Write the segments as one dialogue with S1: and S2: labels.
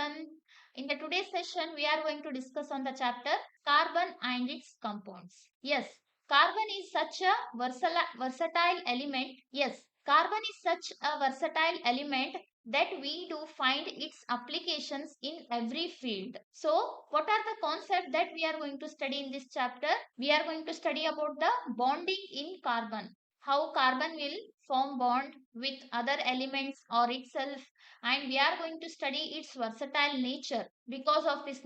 S1: everyone. In the today's session, we are going to discuss on the chapter carbon and its compounds. Yes, carbon is such a versatile element. Yes, carbon is such a versatile element that we do find its applications in every field. So, what are the concepts that we are going to study in this chapter? We are going to study about the bonding in carbon, how carbon will form bond with other elements or itself, and we are going to study its versatile nature because of its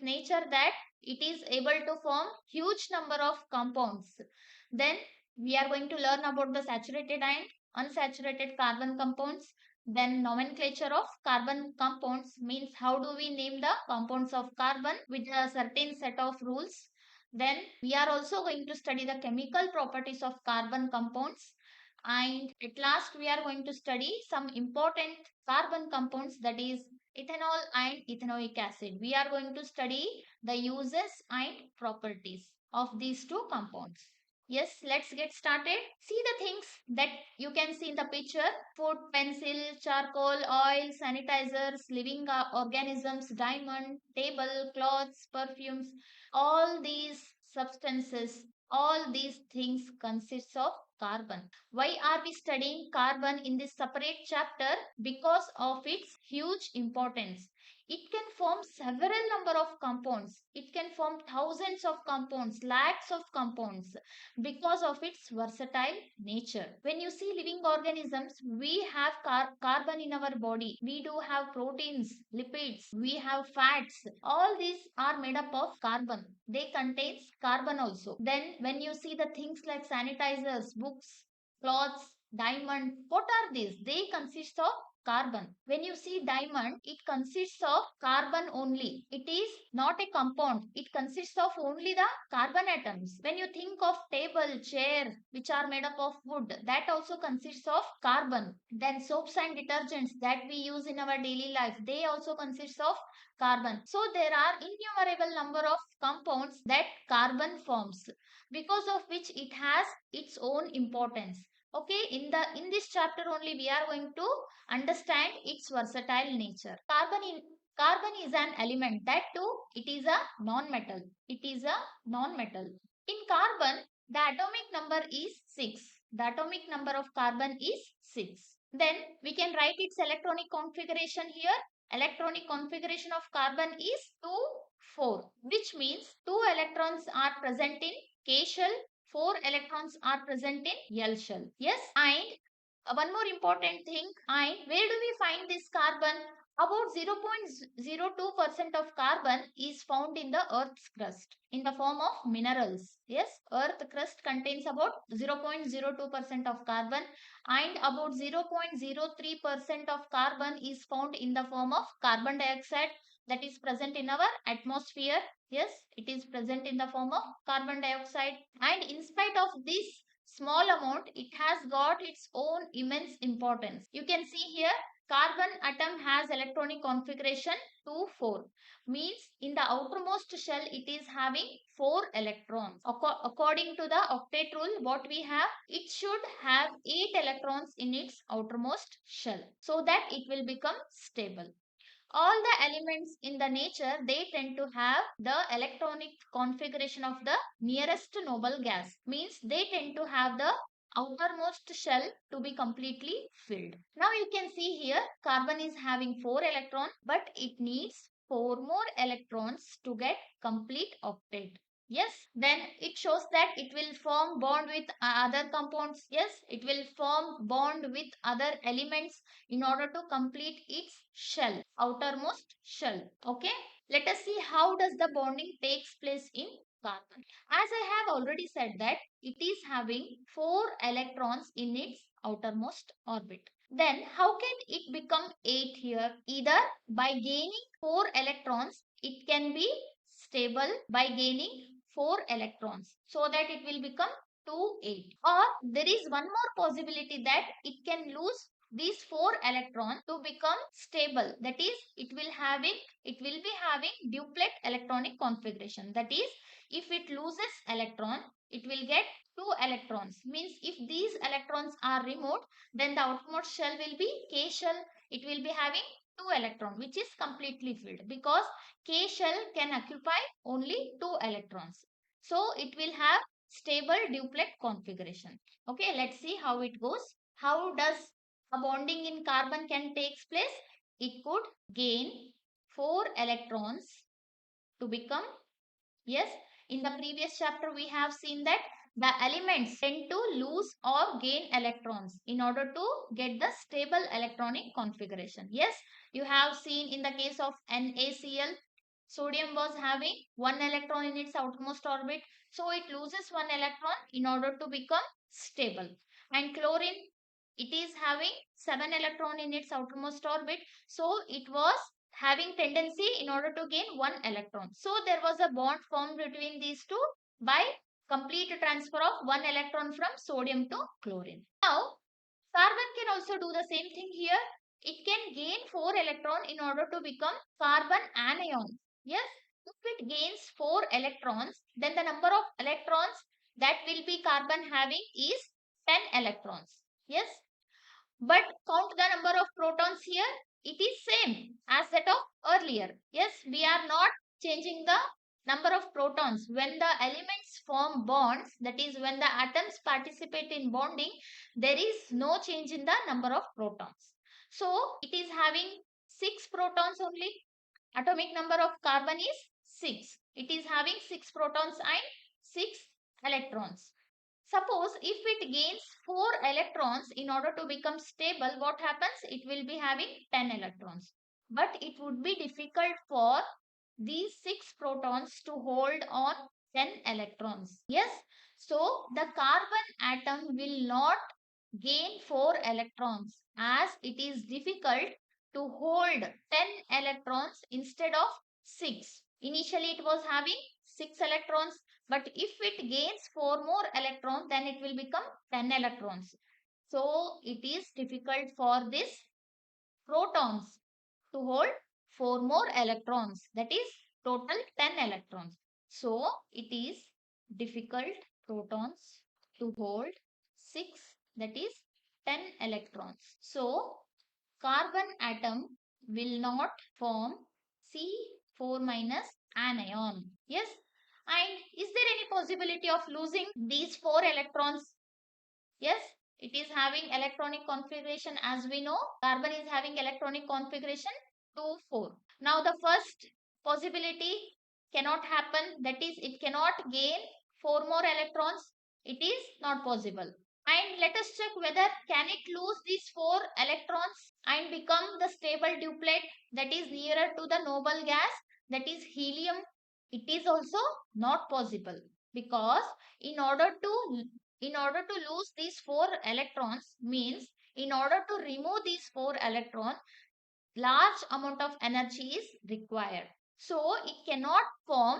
S1: nature that it is able to form huge number of compounds. Then we are going to learn about the saturated and unsaturated carbon compounds. Then nomenclature of carbon compounds means how do we name the compounds of carbon with a certain set of rules. Then we are also going to study the chemical properties of carbon compounds. And at last, we are going to study some important carbon compounds, that is ethanol and ethanoic acid. We are going to study the uses and properties of these two compounds. Yes, let's get started. See the things that you can see in the picture: food, pencil, charcoal, oil, sanitizers, living organisms, diamond, table, clothes, perfumes. All these substances, all these things consists of carbon. Why are we studying carbon in this separate chapter? Because of its huge importance. It can form several number of compounds. It can form thousands of compounds, lakhs of compounds because of its versatile nature. When you see living organisms, we have carbon in our body. We do have proteins, lipids, we have fats. All these are made up of carbon. They contains carbon also. Then when you see the things like sanitizers, books, cloths, diamond, what are these? They consist of carbon. When you see diamond, it consists of carbon only. It is not a compound. It consists of only the carbon atoms. When you think of table, chair, which are made up of wood, that also consists of carbon. Then soaps and detergents that we use in our daily life, they also consist of carbon. So there are innumerable number of compounds that carbon forms, because of which it has its own importance. Okay, in this chapter only we are going to understand its versatile nature. Carbon is an element, that too it is a non-metal. It is a non-metal. In carbon, the atomic number is 6. The atomic number of carbon is 6. Then we can write its electronic configuration here. Electronic configuration of carbon is 2, 4, which means 2 electrons are present in K shell, 4 electrons are present in L shell. Yes, and one more important thing, and where do we find this carbon? About 0.02% of carbon is found in the Earth's crust in the form of minerals. Yes, Earth crust contains about 0.02% of carbon, and about 0.03% of carbon is found in the form of carbon dioxide that is present in our atmosphere. Yes, it is present in the form of carbon dioxide, and in spite of this small amount, it has got its own immense importance. You can see here carbon atom has electronic configuration 2, 4. Means in the outermost shell it is having 4 electrons. According to the octet rule, what we have, it should have 8 electrons in its outermost shell so that it will become stable. All the elements in the nature, they tend to have the electronic configuration of the nearest noble gas, means they tend to have the outermost shell to be completely filled. Now you can see here carbon is having 4 electrons, but it needs 4 more electrons to get complete octet. Yes, then it shows that it will form bond with other compounds. Yes, it will form bond with other elements in order to complete its shell, outermost shell. Okay, let us see how does the bonding takes place in carbon. As I have already said that it is having 4 electrons in its outermost orbit. Then how can it become 8 here? Either by gaining 4 electrons, it can be stable by gaining 4 electrons so that it will become 2, 8. Or there is one more possibility that it can lose these 4 electrons to become stable. That is, it will be having duplet electronic configuration. That is, if it loses electron, it will get 2 electrons. Means if these electrons are removed, then the outermost shell will be K shell. It will be having 2 electron, which is completely filled, because K shell can occupy only 2 electrons. So it will have stable duplet configuration. Okay, let's see how it goes. How does a bonding in carbon can takes place? It could gain 4 electrons to become, yes, in the previous chapter we have seen that the elements tend to lose or gain electrons in order to get the stable electronic configuration. Yes, you have seen in the case of NaCl, sodium was having 1 electron in its outermost orbit, so it loses 1 electron in order to become stable. And chlorine, it is having 7 electron in its outermost orbit, so it was having tendency in order to gain 1 electron. So there was a bond formed between these two by complete transfer of 1 electron from sodium to chlorine. Now, carbon can also do the same thing here. It can gain 4 electron in order to become carbon anion. Yes, if it gains 4 electrons, then the number of electrons that will be carbon having is 10 electrons. Yes, but count the number of protons here. It is same as that of earlier. Yes, we are not changing the number of protons. When the elements form bonds, that is when the atoms participate in bonding, there is no change in the number of protons. So it is having 6 protons only. Atomic number of carbon is 6. It is having 6 protons and 6 electrons. Suppose if it gains 4 electrons in order to become stable, what happens? It will be having 10 electrons. But it would be difficult for these 6 protons to hold on 10 electrons. Yes, so the carbon atom will not gain 4 electrons, as it is difficult to hold 10 electrons instead of 6. Initially it was having 6 electrons, but if it gains 4 more electrons, then it will become 10 electrons. So it is difficult for this protons to hold 4 more electrons, that is total 10 electrons. So it is difficult protons to hold 6, that is 10 electrons. So carbon atom will not form C4 minus anion. Yes, and is there any possibility of losing these 4 electrons? Yes, it is having electronic configuration, as we know. Carbon is having electronic configuration 2, 4. Now the first possibility cannot happen, that is it cannot gain 4 more electrons. It is not possible. And let us check whether can it lose these 4 electrons and become the stable duplet that is nearer to the noble gas, that is helium. It is also not possible, because in order to lose these 4 electrons means in order to remove these 4 electrons, large amount of energy is required. So it cannot form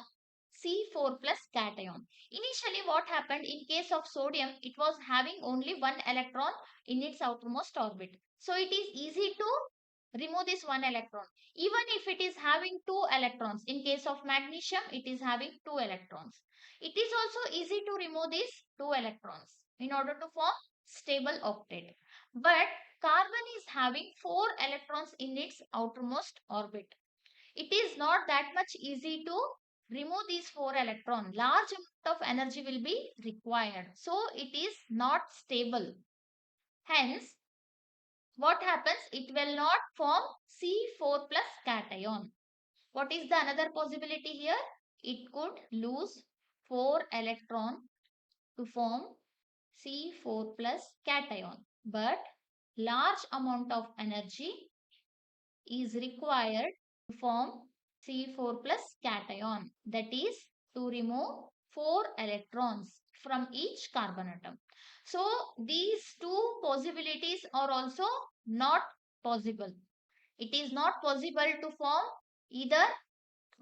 S1: C4 plus cation. Initially what happened in case of sodium, it was having only 1 electron in its outermost orbit. So it is easy to remove this 1 electron. Even if it is having 2 electrons, in case of magnesium, it is having 2 electrons. It is also easy to remove these 2 electrons in order to form stable octet. But carbon is having 4 electrons in its outermost orbit. It is not that much easy to remove these 4 electrons. Large amount of energy will be required. So it is not stable. Hence, what happens? It will not form C4 plus cation. What is the another possibility here? It could lose 4 electron to form C4 plus cation. But large amount of energy is required to form C4 plus cation. That is to remove 4 electrons from each carbon atom. So these two possibilities are also not possible. It is not possible to form either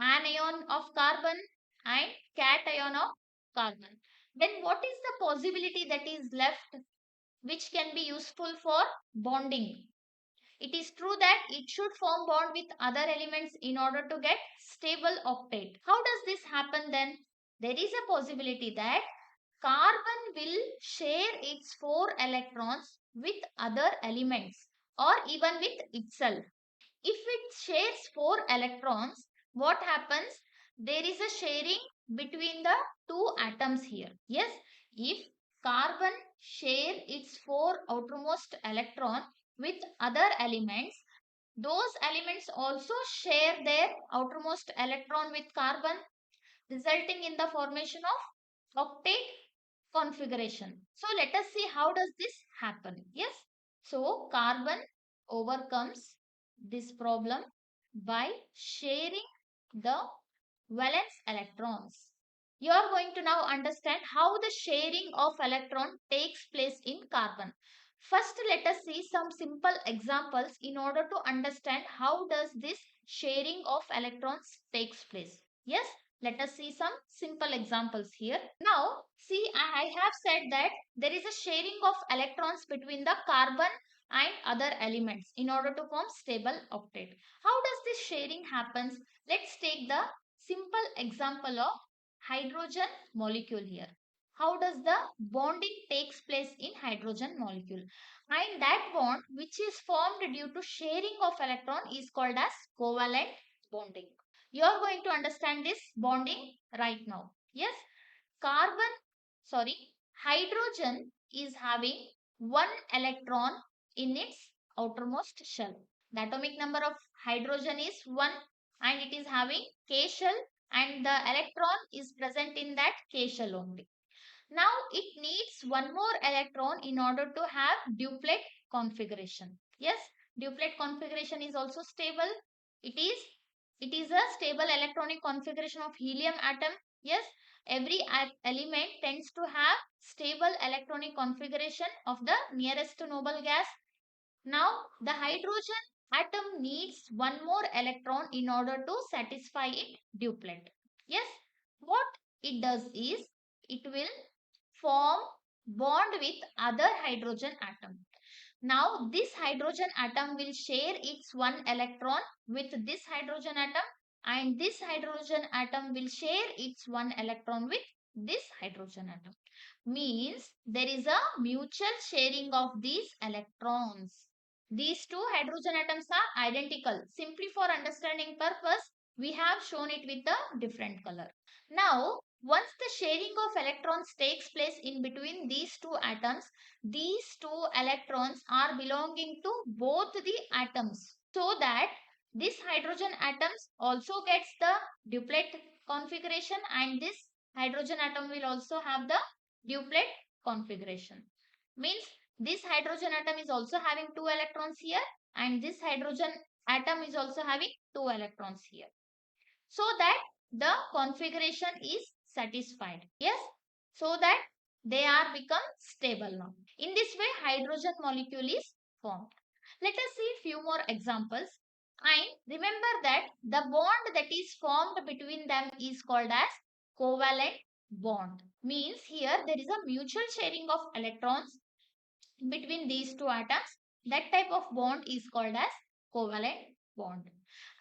S1: anion of carbon and cation of carbon. Then what is the possibility that is left which can be useful for bonding? It is true that it should form bond with other elements in order to get stable octet. How does this happen then? There is a possibility that carbon will share its 4 electrons with other elements or even with itself. If it shares 4 electrons, what happens? There is a sharing between the two atoms here. Yes, if carbon share its 4 outermost electron with other elements, those elements also share their outermost electron with carbon, resulting in the formation of octet configuration. So let us see how does this happen. Yes. So carbon overcomes this problem by sharing the valence electrons. You are going to now understand how the sharing of electron takes place in carbon. First, let us see some simple examples in order to understand how does this sharing of electrons takes place. Yes, let us see some simple examples here. Now, see, I have said that there is a sharing of electrons between the carbon and other elements in order to form stable octet. How does this sharing happens? Let's take the simple example of hydrogen molecule here. How does the bonding takes place in hydrogen molecule? And that bond which is formed due to sharing of electron is called as covalent bonding. You are going to understand this bonding right now. Yes, carbon, sorry, hydrogen is having one electron in its outermost shell. The atomic number of hydrogen is 1 and it is having K shell and the electron is present in that K shell only. Now it needs one more electron in order to have duplet configuration. Yes, duplet configuration is also stable. It is a stable electronic configuration of helium atom. Yes, every element tends to have stable electronic configuration of the nearest noble gas. Now the hydrogen atom needs one more electron in order to satisfy it duplet. Yes, what it does is it will form bond with other hydrogen atom. Now this hydrogen atom will share its one electron with this hydrogen atom and this hydrogen atom will share its one electron with this hydrogen atom. Means there is a mutual sharing of these electrons. These two hydrogen atoms are identical. Simply for understanding purpose, we have shown it with a different color. Now, once the sharing of electrons takes place in between these two atoms, these two electrons are belonging to both the atoms. So that this hydrogen atoms also gets the duplet configuration and this hydrogen atom will also have the duplet configuration. Means this hydrogen atom is also having 2 electrons here and this hydrogen atom is also having 2 electrons here. So that the configuration is satisfied. Yes, so that they are become stable now. In this way hydrogen molecule is formed. Let us see few more examples and remember that the bond that is formed between them is called as covalent bond. Means here there is a mutual sharing of electrons between these two atoms. That type of bond is called as covalent bond.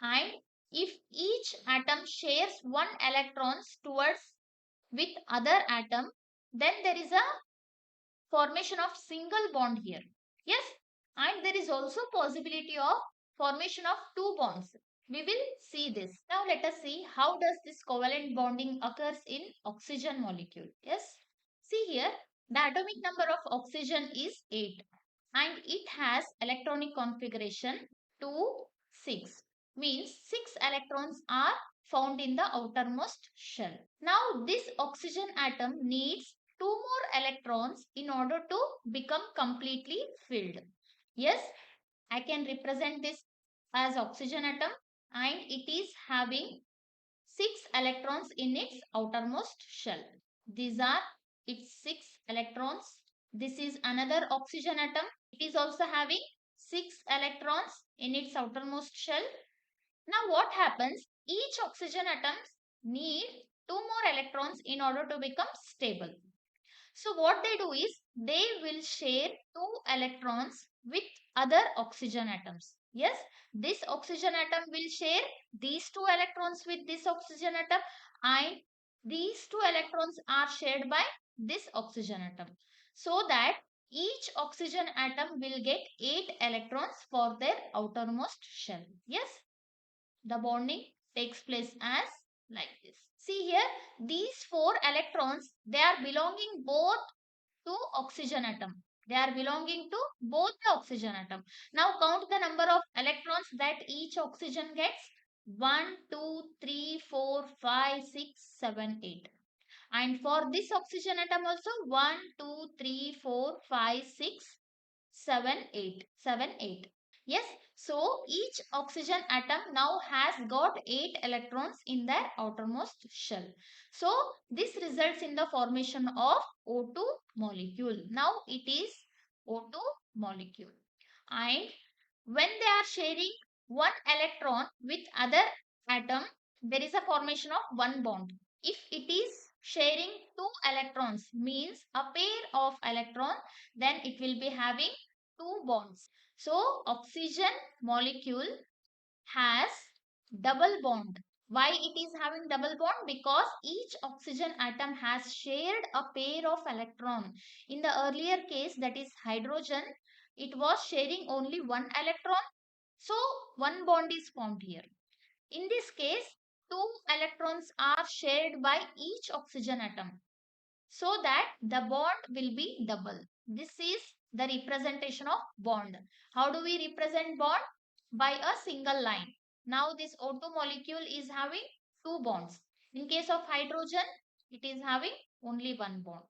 S1: And if each atom shares one electrons towards with other atom, then there is a formation of single bond here. Yes, and there is also possibility of formation of two bonds. We will see this. Now let us see how does this covalent bonding occurs in oxygen molecule. Yes, see here the atomic number of oxygen is 8 and it has electronic configuration 2 6, means 6 electrons are found in the outermost shell. Now this oxygen atom needs 2 more electrons in order to become completely filled. Yes, I can represent this as oxygen atom and it is having 6 electrons in its outermost shell. These are its 6 electrons. This is another oxygen atom. It is also having 6 electrons in its outermost shell. Now what happens? Each oxygen atoms need 2 more electrons in order to become stable. So what they do is they will share 2 electrons with other oxygen atoms. Yes, this oxygen atom will share these 2 electrons with this oxygen atom and these 2 electrons are shared by this oxygen atom. So that each oxygen atom will get 8 electrons for their outermost shell. Yes, the bonding takes place as like this. See here, these 4 electrons, they are belonging both to oxygen atom. They are belonging to both the oxygen atom. Now count the number of electrons that each oxygen gets. 1, 2, 3, 4, 5, 6, 7, 8. And for this oxygen atom also 1, 2, 3, 4, 5, 6, 7, 8. 7, 8. Yes, so each oxygen atom now has got 8 electrons in their outermost shell. So this results in the formation of O2 molecule. Now it is O2 molecule. And when they are sharing one electron with other atom, there is a formation of one bond. If it is sharing 2 electrons, means a pair of electron, then it will be having 2 bonds. So oxygen molecule has double bond. Why it is having double bond? Because each oxygen atom has shared a pair of electron. In the earlier case, that is hydrogen, it was sharing only one electron. So one bond is formed here. In this case, 2 electrons are shared by each oxygen atom, so that the bond will be double. This is the representation of bond. How do we represent bond? By a single line. Now this O2 molecule is having 2 bonds. In case of hydrogen, it is having only one bond.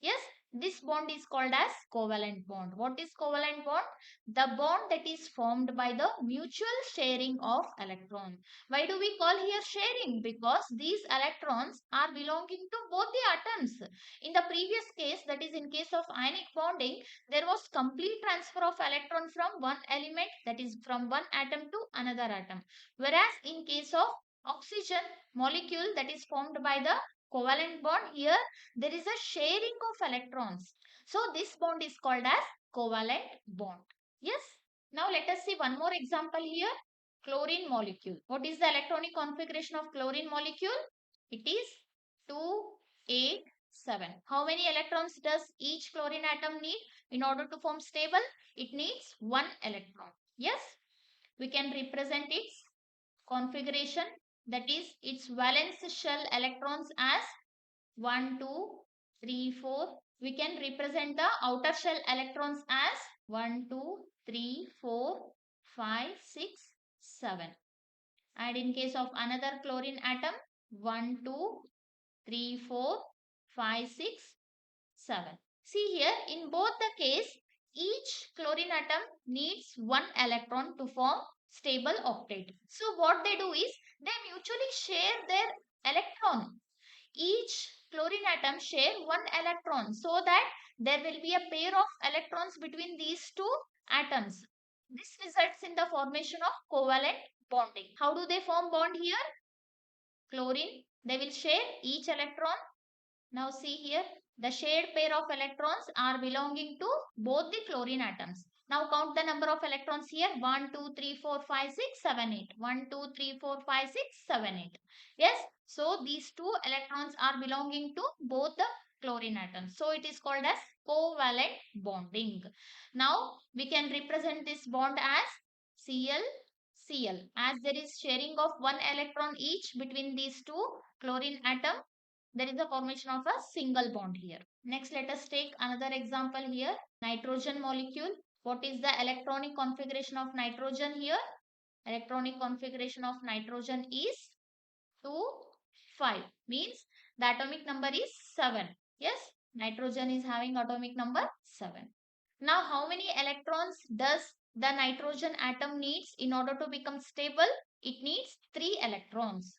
S1: Yes, this bond is called as covalent bond. What is covalent bond? The bond that is formed by the mutual sharing of electron. Why do we call here sharing? Because these electrons are belonging to both the atoms. In the previous case, that is in case of ionic bonding, there was complete transfer of electron from one element, that is from one atom to another atom. Whereas in case of oxygen molecule that is formed by the covalent bond, here there is a sharing of electrons. So this bond is called as covalent bond. Yes. Now let us see one more example here. Chlorine molecule. What is the electronic configuration of chlorine molecule? It is 2, 8, 7. How many electrons does each chlorine atom need in order to form stable? It needs 1 electron. Yes. We can represent its configuration, that is its valence shell electrons as 1, 2, 3, 4. We can represent the outer shell electrons as 1, 2, 3, 4, 5, 6, 7. And in case of another chlorine atom, 1, 2, 3, 4, 5, 6, 7. See here, in both the case, each chlorine atom needs 1 electron to form stable octet. So what they do is, they mutually share their electron. Each chlorine atom share 1 electron, so that there will be a pair of electrons between these 2 atoms. This results in the formation of covalent bonding. How do they form bond here? Chlorine, they will share each electron. Now see here, the shared pair of electrons are belonging to both the chlorine atoms. Now count the number of electrons here. 1, 2, 3, 4, 5, 6, 7, 8. 1, 2, 3, 4, 5, 6, 7, 8. Yes, so these 2 electrons are belonging to both the chlorine atoms. So it is called as covalent bonding. Now we can represent this bond as Cl, Cl. As there is sharing of 1 electron each between these 2 chlorine atoms, there is a formation of a single bond here. Next, let us take another example here. Nitrogen molecule. What is the electronic configuration of nitrogen here? Electronic configuration of nitrogen is 2, 5. Means the atomic number is 7. Yes, nitrogen is having atomic number 7. Now, how many electrons does the nitrogen atom needs in order to become stable? It needs 3 electrons.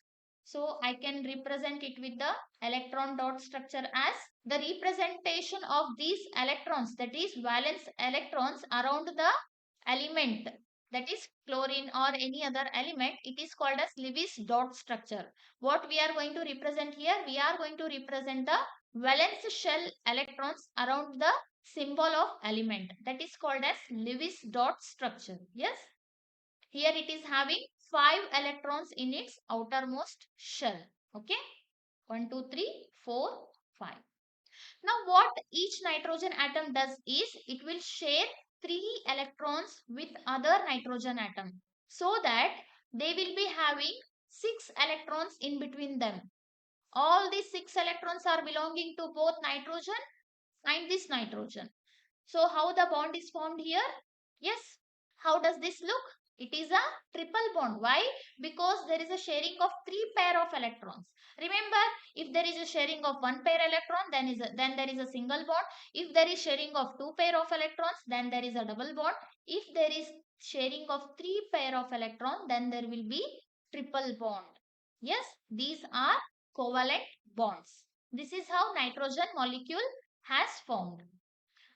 S1: So I can represent it with the electron dot structure as the representation of these electrons, that is valence electrons around the element, that is chlorine or any other element. It is called as Lewis dot structure. What we are going to represent here? We are going to represent the valence shell electrons around the symbol of element, that is called as Lewis dot structure. Yes. Here it is having 5 electrons in its outermost shell. Okay. 1, 2, 3, 4, 5. Now what each nitrogen atom does is it will share 3 electrons with other nitrogen atom, so that they will be having 6 electrons in between them. All these 6 electrons are belonging to both nitrogen and this nitrogen. So how the bond is formed here? Yes. How does this look? It is a triple bond. Why? Because there is a sharing of 3 pair of electrons. Remember, if there is a sharing of 1 pair electron, then there is a single bond. If there is sharing of 2 pair of electrons, then there is a double bond. If there is sharing of 3 pair of electron, then there will be triple bond. Yes, these are covalent bonds. This is how nitrogen molecule has formed.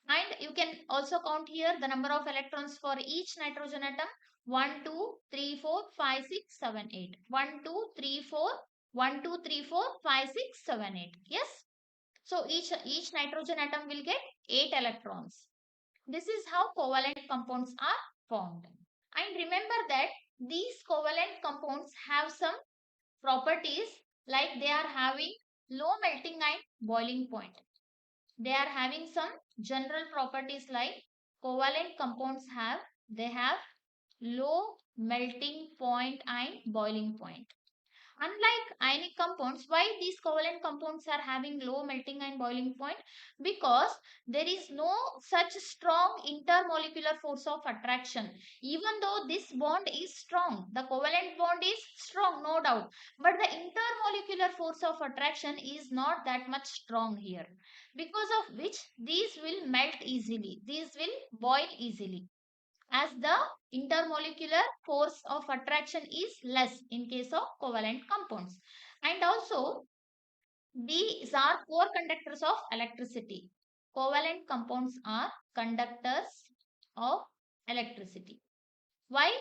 S1: And you can also count here the number of electrons for each nitrogen atom. 1, 2, 3, 4, 5, 6, 7, 8. 1, 2, 3, 4. 1, 2, 3, 4, 5, 6, 7, 8. Yes. So each nitrogen atom will get 8 electrons. This is how covalent compounds are formed. And remember that these covalent compounds have some properties, like they are having low melting and boiling point. They are having some general properties like covalent compounds have low melting point and boiling point. Unlike ionic compounds, why these covalent compounds are having low melting and boiling point? Because there is no such strong intermolecular force of attraction. Even though this bond is strong, the covalent bond is strong, no doubt, but the intermolecular force of attraction is not that much strong here, because of which these will melt easily, these will boil easily, as the intermolecular force of attraction is less in case of covalent compounds. And also, these are core conductors of electricity. Covalent compounds are conductors of electricity. Why?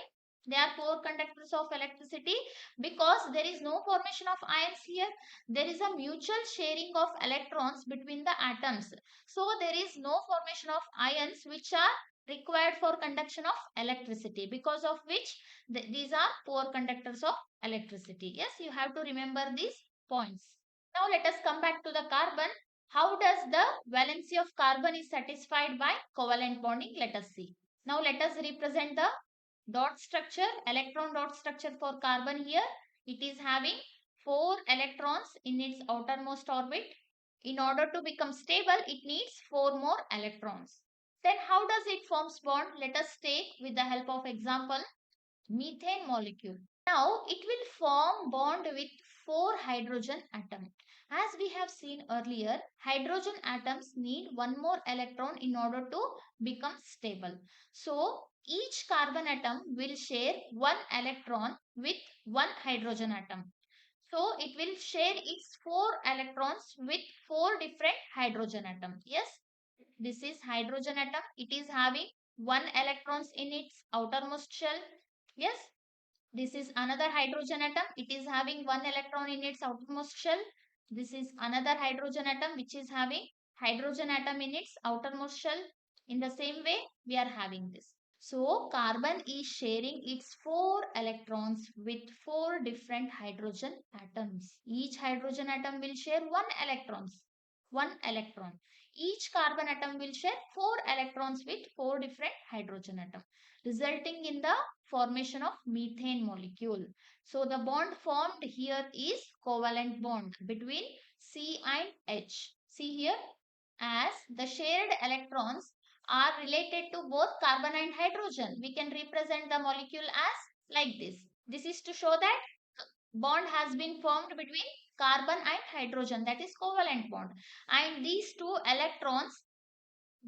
S1: They are core conductors of electricity because there is no formation of ions here. There is a mutual sharing of electrons between the atoms. So there is no formation of ions which are required for conduction of electricity, because of which these are core conductors of electricity. Yes, you have to remember these points. Now let us come back to the carbon. How does the valency of carbon is satisfied by covalent bonding? Let us see. Now let us represent the dot structure, electron dot structure for carbon here. It is having 4 electrons in its outermost orbit. In order to become stable, it needs 4 more electrons. Then how does it forms bond? Let us take with the help of example methane molecule. Now it will form bond with 4 hydrogen atoms. As we have seen earlier, hydrogen atoms need one more electron in order to become stable. So each carbon atom will share one electron with one hydrogen atom. So it will share its 4 electrons with 4 different hydrogen atoms. Yes, this is hydrogen atom. It is having 1 electrons in its outermost shell. Yes, this is another hydrogen atom. It is having 1 electron in its outermost shell. This is another hydrogen atom which is having hydrogen atom in its outermost shell. In the same way, we are having this. So, carbon is sharing its 4 electrons with 4 different hydrogen atoms. Each hydrogen atom will share 1 electrons. 1 electron. Each carbon atom will share 4 electrons with 4 different hydrogen atoms, resulting in the formation of methane molecule. So the bond formed here is covalent bond between C and H. See here, as the shared electrons are related to both carbon and hydrogen, we can represent the molecule as like this. This is to show that bond has been formed between carbon and hydrogen, that is covalent bond. And these 2 electrons,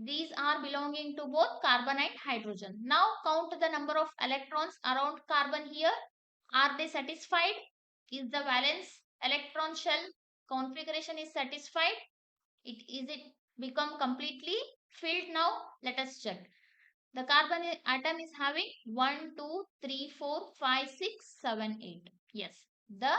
S1: these are belonging to both carbon and hydrogen. Now count the number of electrons around carbon here. Are they satisfied? Is the valence electron shell configuration is satisfied? It become completely filled now? Let us check. The carbon atom is having 1, 2, 3, 4, 5, 6, 7, 8. Yes, the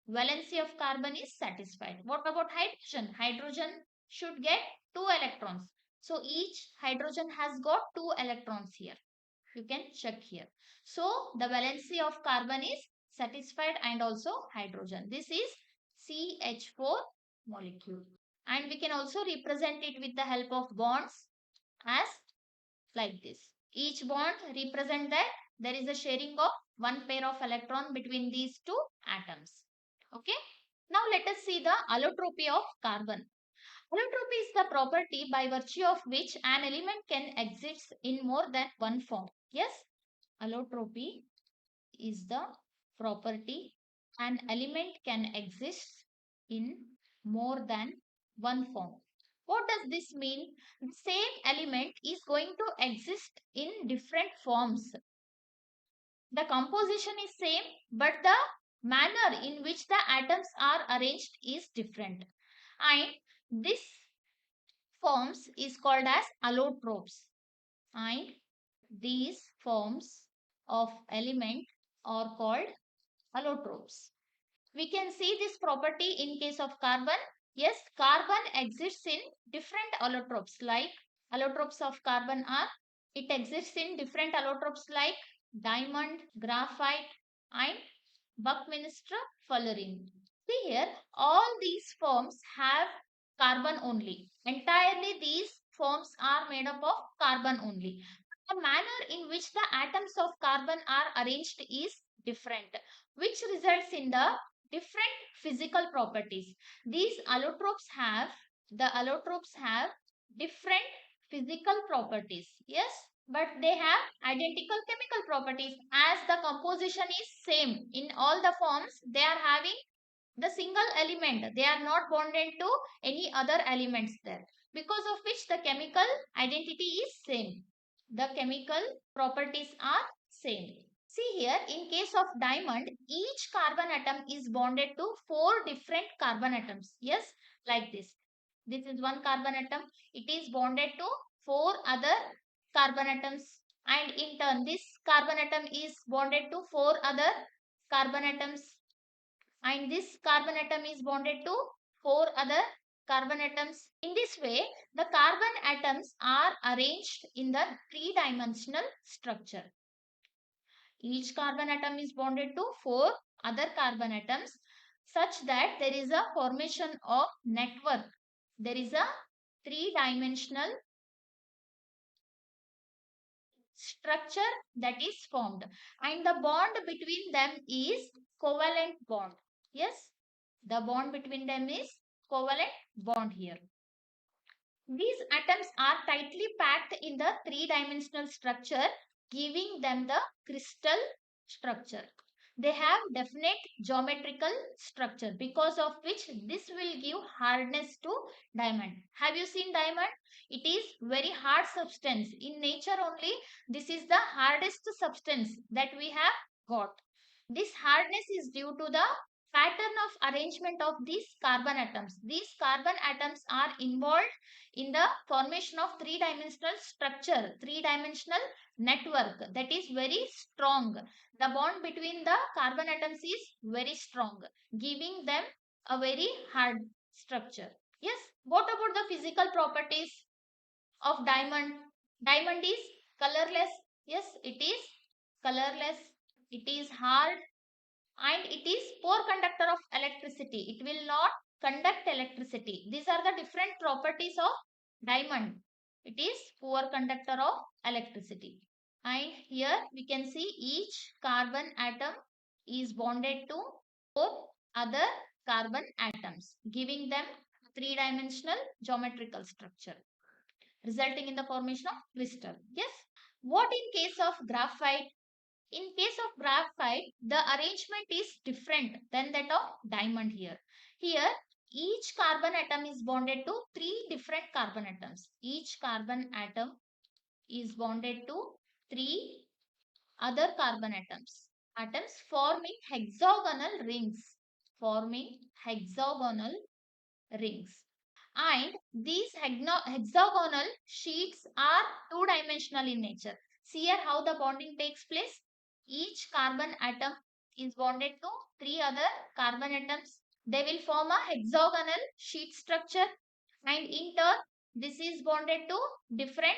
S1: valency of carbon is satisfied. What about hydrogen? Hydrogen should get 2 electrons. So each hydrogen has got 2 electrons here. You can check here. So the valency of carbon is satisfied, and also hydrogen. This is CH4 molecule. And we can also represent it with the help of bonds as like this. Each bond represent that there is a sharing of one pair of electron between these two atoms. Okay. Now let us see the allotropy of carbon. Allotropy is the property by virtue of which an element can exist in more than one form. Yes, allotropy is the property an element can exist in more than one form. What does this mean? The same element is going to exist in different forms. The composition is same, but the manner in which the atoms are arranged is different. And this forms is called as allotropes. And these forms of element are called allotropes. We can see this property in case of carbon. Yes, carbon exists in different allotropes like allotropes of carbon are. It exists in different allotropes like diamond, graphite and Buckminster fullerene. See here, all these forms have carbon only. Entirely these forms are made up of carbon only. The manner in which the atoms of carbon are arranged is different, which results in the different physical properties. These allotropes have different physical properties. Yes, but they have identical chemical properties as the composition is same in all the forms. They are having the single element. They are not bonded to any other elements there, because of which the chemical identity is same. The chemical properties are same. See here, in case of diamond, each carbon atom is bonded to 4 different carbon atoms. Yes, like this. This is one carbon atom. It is bonded to 4 other carbon atoms. And in turn, this carbon atom is bonded to 4 other carbon atoms. And this carbon atom is bonded to 4 other carbon atoms. In this way, the carbon atoms are arranged in the three-dimensional structure. Each carbon atom is bonded to 4 other carbon atoms such that there is a formation of network. There is a three-dimensional structure that is formed, and the bond between them is covalent bond. Yes, the bond between them is covalent bond here. These atoms are tightly packed in the three-dimensional structure, giving them the crystal structure. They have definite geometrical structure, because of which this will give hardness to diamond. Have you seen diamond? It is very hard substance. In nature only, this is the hardest substance that we have got. This hardness is due to the pattern of arrangement of these carbon atoms. These carbon atoms are involved in the formation of three-dimensional structure, three-dimensional network that is very strong. The bond between the carbon atoms is very strong, giving them a very hard structure. Yes, what about the physical properties of diamond? Diamond is colorless. Yes, it is colorless. It is hard and it is poor conductor of electricity. It will not conduct electricity. These are the different properties of diamond. It is poor conductor of electricity. And here we can see each carbon atom is bonded to 4 other carbon atoms, giving them three-dimensional geometrical structure, resulting in the formation of crystal. Yes. What in case of graphite? In case of graphite, the arrangement is different than that of diamond here. Here, each carbon atom is bonded to 3 different carbon atoms. Each carbon atom is bonded to 3 other carbon atoms. Atoms forming hexagonal rings. Forming hexagonal rings. And these hexagonal sheets are two-dimensional in nature. See here how the bonding takes place. Each carbon atom is bonded to 3 other carbon atoms. They will form a hexagonal sheet structure, and in turn this is bonded to different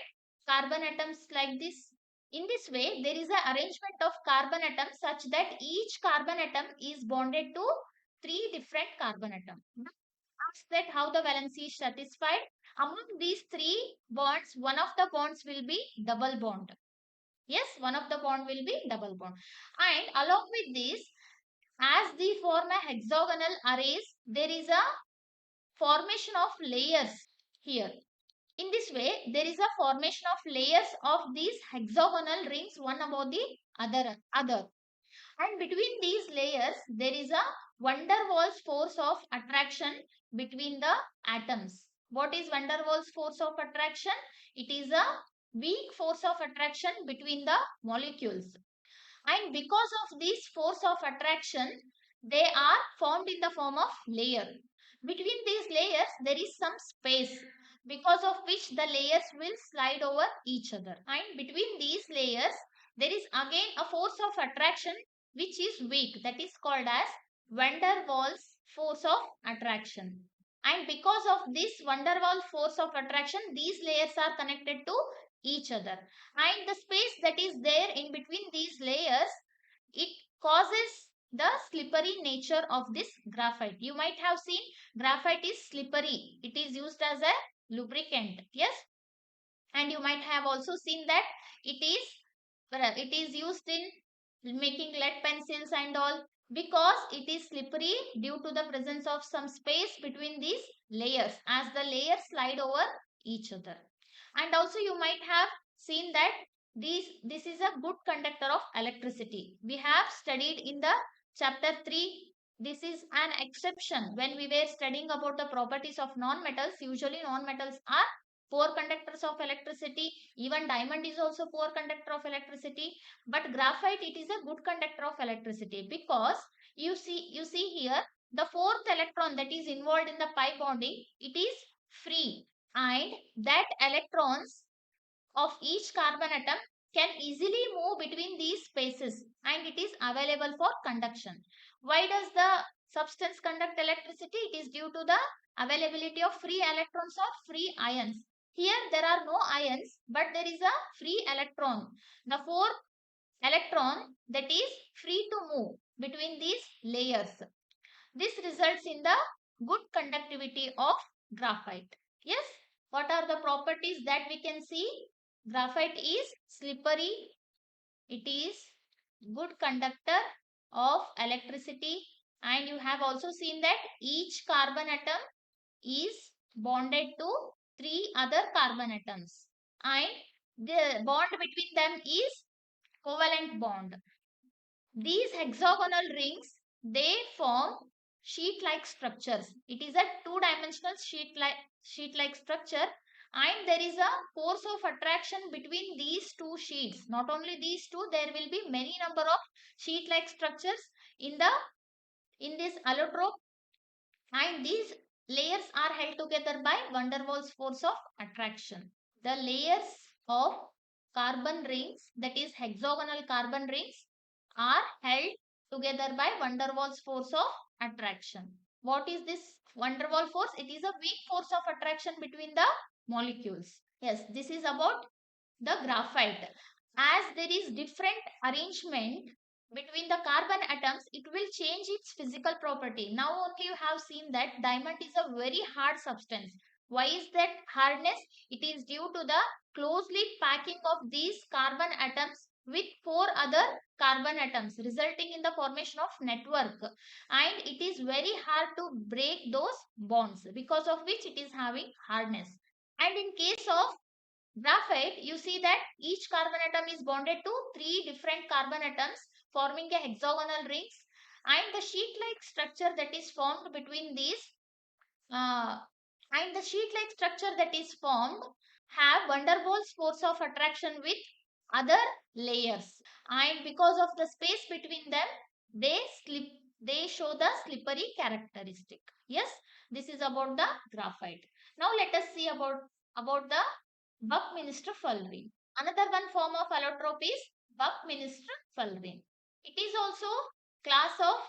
S1: carbon atoms like this. In this way, there is an arrangement of carbon atoms such that each carbon atom is bonded to 3 different carbon atoms. asks that how the valency is satisfied. Among these three bonds, one of the bonds will be double bond. Yes, one of the bond will be double bond. And along with this, as they form a hexagonal arrays, there is a formation of layers here. In this way, there is a formation of layers of these hexagonal rings one above the other. And between these layers, there is a van der Waals force of attraction between the atoms. What is van der Waals force of attraction? It is a weak force of attraction between the molecules. And because of this force of attraction, they are formed in the form of layer. Between these layers, there is some space because of which the layers will slide over each other. And between these layers, there is again a force of attraction which is weak, that is called as van der Waals force of attraction. And because of this van der Waals force of attraction, these layers are connected to each other, and the space that is there in between these layers, it causes the slippery nature of this graphite. You might have seen graphite is slippery, it is used as a lubricant. Yes, and you might have also seen that it is used in making lead pencils and all, because it is slippery due to the presence of some space between these layers as the layers slide over each other. And also you might have seen that this is a good conductor of electricity. We have studied in the chapter 3. This is an exception. When we were studying about the properties of non-metals, usually non-metals are poor conductors of electricity. Even diamond is also poor conductor of electricity, but graphite, it is a good conductor of electricity, because you see here the fourth electron that is involved in the pi bonding, it is free, and that electrons of each carbon atom can easily move between these spaces, and it is available for conduction. Why does the substance conduct electricity? It is due to the availability of free electrons or free ions. Here there are no ions, but there is a free electron. The fourth electron that is free to move between these layers. This results in the good conductivity of graphite. Yes, what are the properties that we can see? Graphite is slippery, it is good conductor of electricity, and you have also seen that each carbon atom is bonded to three other carbon atoms, and the bond between them is covalent bond. These hexagonal rings, they form sheet-like structures. It is a two-dimensional sheet-like structure, and there is a force of attraction between these two sheets. Not only these two, there will be many number of sheet-like structures in this allotrope, and these layers are held together by van der Waals force of attraction. The layers of carbon rings, that is hexagonal carbon rings, are held together by van der Waals force of attraction. What is this van der Waals force? It is a weak force of attraction between the molecules. Yes, this is about the graphite. As there is different arrangement between the carbon atoms, it will change its physical property. Now only you have seen that diamond is a very hard substance. Why is that hardness? It is due to the closely packing of these carbon atoms with four other carbon atoms, resulting in the formation of network, and it is very hard to break those bonds, because of which it is having hardness. And in case of graphite, you see that each carbon atom is bonded to three different carbon atoms, forming a hexagonal rings, and the sheet-like structure that is formed between these uh, and the sheet-like structure that is formed have van der Waals force of attraction with other layers, and because of the space between them, they slip. They show the slippery characteristic. Yes, this is about the graphite. Now let us see about the Buckminster fullerene. Another one form of allotrope is Buckminster fullerene. It is also class of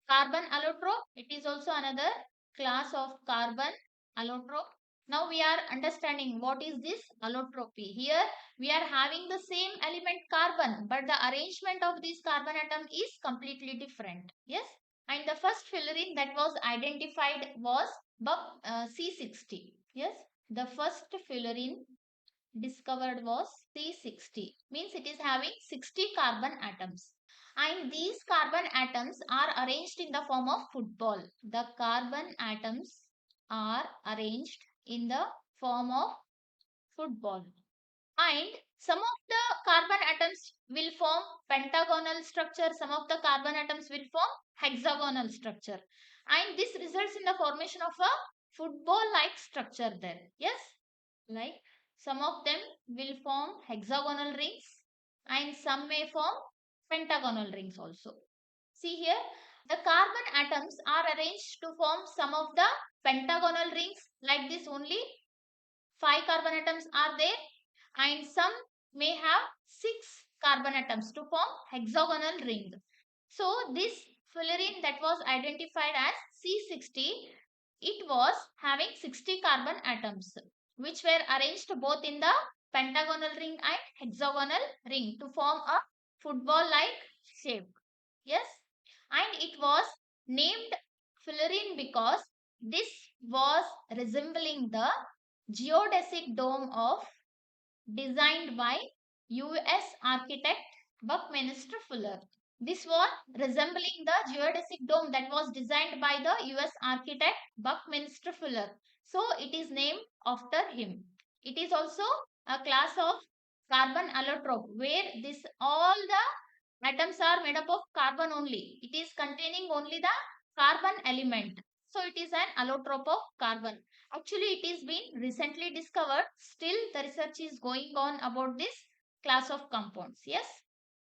S1: carbon allotrope. It is also another class of carbon allotrope. Now we are understanding what is this allotropy. Here we are having the same element carbon, but the arrangement of this carbon atom is completely different. Yes. And the first fullerene that was identified was C60. Yes, the first fullerene discovered was C60, means it is having 60 carbon atoms. And these carbon atoms are arranged in the form of football. The carbon atoms are arranged in the form of football. And some of the carbon atoms will form pentagonal structure, some of the carbon atoms will form hexagonal structure. And this results in the formation of a football like structure there. Yes, like some of them will form hexagonal rings and some may form pentagonal rings also. See here, the carbon atoms are arranged to form some of the pentagonal rings like this only. 5 carbon atoms are there and some may have 6 carbon atoms to form hexagonal ring. So this fullerene that was identified as C60, it was having 60 carbon atoms which were arranged both in the pentagonal ring and hexagonal ring to form a football like shape. Yes, and it was named fullerene because this was resembling the geodesic dome of designed by US architect Buckminster Fuller. This was resembling the geodesic dome that was designed by the US architect Buckminster Fuller. So it is named after him. It is also a class of carbon allotrope where this all the atoms are made up of carbon only. It is containing only the carbon element. So it is an allotrope of carbon. Actually, it is been recently discovered. Still, the research is going on about this class of compounds. Yes.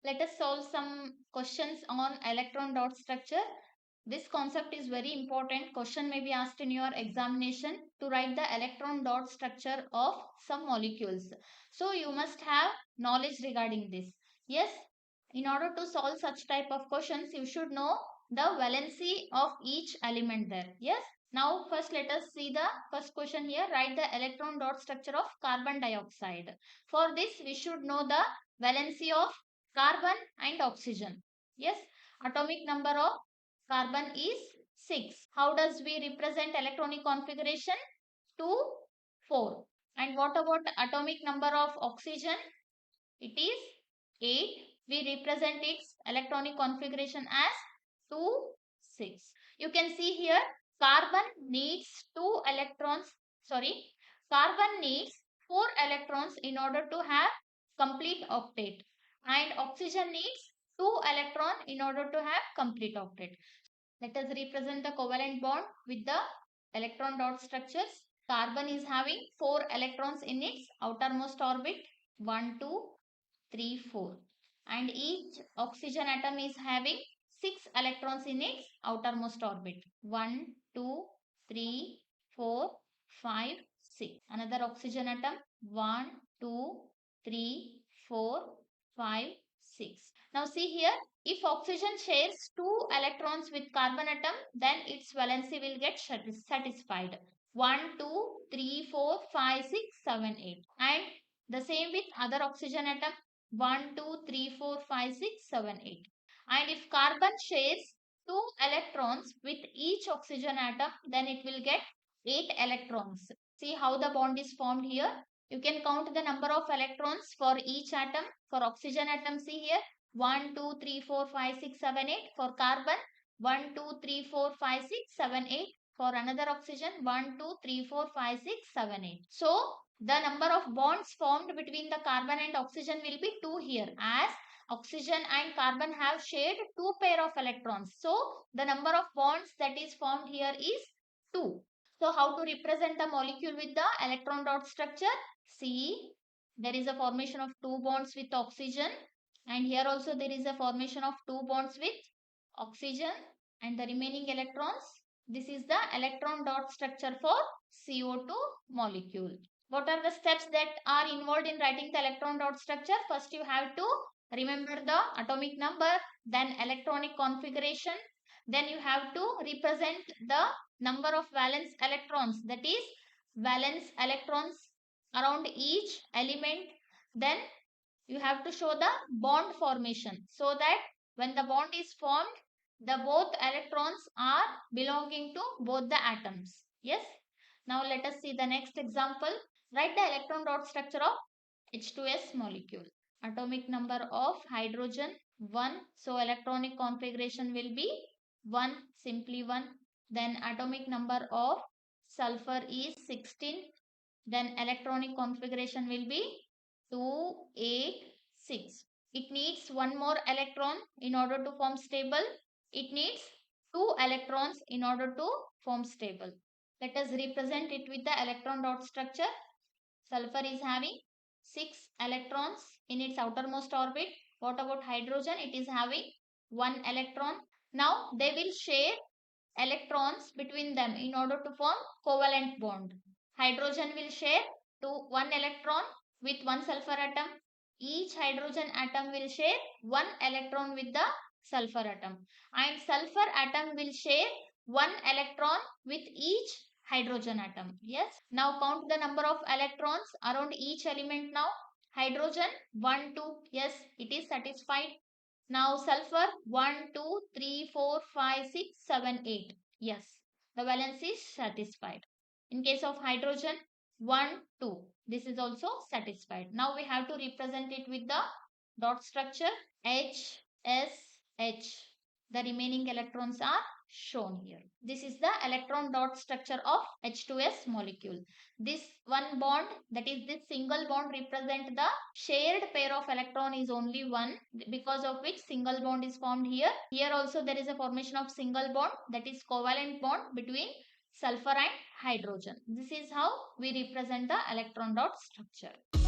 S1: Let us solve some questions on electron dot structure. This concept is very important. Question may be asked in your examination to write the electron dot structure of some molecules. So you must have knowledge regarding this. Yes. In order to solve such type of questions, you should know the valency of each element there. Yes. Now first let us see the first question here. Write the electron dot structure of carbon dioxide. For this we should know the valency of carbon and oxygen. Yes. Atomic number of carbon is 6. How does we represent electronic configuration? 2, 4. And what about atomic number of oxygen? It is 8. We represent its electronic configuration as 2, 6. You can see here carbon needs 2 electrons. Sorry, carbon needs 4 electrons in order to have complete octet. And oxygen needs 2 electron in order to have complete octet. Let us represent the covalent bond with the electron dot structures. Carbon is having 4 electrons in its outermost orbit. 1, 2, 3, 4. And each oxygen atom is having 6 electrons in its outermost orbit. 1, 2, 3, 4, 5, 6. Another oxygen atom. 1, 2, 3, 4, 5, 6. Now see here, if oxygen shares 2 electrons with carbon atom, then its valency will get satisfied. 1, 2, 3, 4, 5, 6, 7, 8. And the same with other oxygen atom. 1, 2, 3, 4, 5, 6, 7, 8. And if carbon shares 2 electrons with each oxygen atom, then it will get 8 electrons. See how the bond is formed here. You can count the number of electrons for each atom. For oxygen atom, see here 1, 2, 3, 4, 5, 6, 7, 8. For carbon 1, 2, 3, 4, 5, 6, 7, 8. For another oxygen 1, 2, 3, 4, 5, 6, 7, 8. So the number of bonds formed between the carbon and oxygen will be 2 here, as oxygen and carbon have shared 2 pair of electrons. So the number of bonds that is formed here is 2. So how to represent the molecule with the electron dot structure? See, there is a formation of 2 bonds with oxygen, and here also there is a formation of 2 bonds with oxygen and the remaining electrons. This is the electron dot structure for CO2 molecule. What are the steps that are involved in writing the electron dot structure? First you have to remember the atomic number, then electronic configuration, then you have to represent the number of valence electrons, that is valence electrons around each element. Then you have to show the bond formation so that when the bond is formed, The both electrons are belonging to both the atoms. Yes. Now let us see the next example. Write the electron dot structure of H2S molecule. Atomic number of hydrogen 1. So electronic configuration will be 1, simply 1. Then atomic number of sulfur is 16. Then electronic configuration will be 2, 8, 6. It needs one more electron in order to form stable. It needs 2 electrons in order to form stable. Let us represent it with the electron dot structure. Sulfur is having 6 electrons in its outermost orbit. What about hydrogen? It is having 1 electron. Now they will share electrons between them in order to form covalent bond. Hydrogen will share 1 electron with 1 sulfur atom. Each hydrogen atom will share 1 electron with the sulfur atom, and sulfur atom will share 1 electron with each hydrogen atom. Yes. Now count the number of electrons around each element now. Hydrogen 1, 2. Yes, it is satisfied. Now sulfur 1, 2, 3, 4, 5, 6, 7, 8. Yes, the valence is satisfied. In case of hydrogen 1, 2. This is also satisfied. Now we have to represent it with the dot structure H, S, H. The remaining electrons are shown here. This is the electron dot structure of H2S molecule. This one bond, that is this single bond, represent the shared pair of electron is only one, because of which single bond is formed here. Here also there is a formation of single bond, that is covalent bond between sulfur and hydrogen. This is how we represent the electron dot structure.